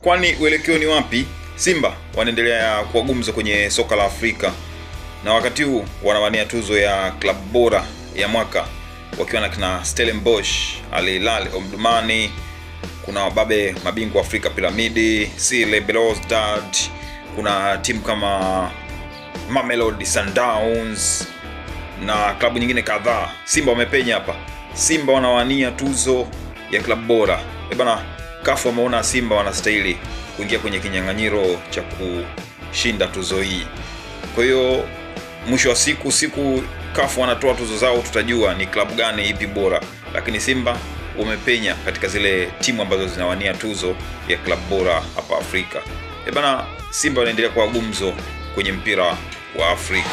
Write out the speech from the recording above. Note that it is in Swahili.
Kwani uelekeo ni wapi? Simba wanaendelea kuwa gumzo kwenye soka la Afrika, na wakati huu wanawania tuzo ya klabu bora ya mwaka wakiwa na kina Stellenbosch, Al Hilal Omdurman, kuna wababe mabingwa Afrika Piramidi, CR Belouizdad, kuna timu kama Mamelodi Sundowns na klabu nyingine kadhaa. Simba wamepenya hapa. Simba wanawania tuzo ya klabu bora. Bana, CAF wameona Simba wanastahili kuingia kwenye kinyang'anyiro cha kushinda tuzo hii. Kwa hiyo mwisho wa siku CAF wanatoa tuzo zao, tutajua ni klabu gani ipi bora, lakini Simba wamepenya katika zile timu ambazo zinawania tuzo ya klabu bora hapa Afrika. Bana, Simba wanaendelea kuwa gumzo kwenye mpira wa Afrika.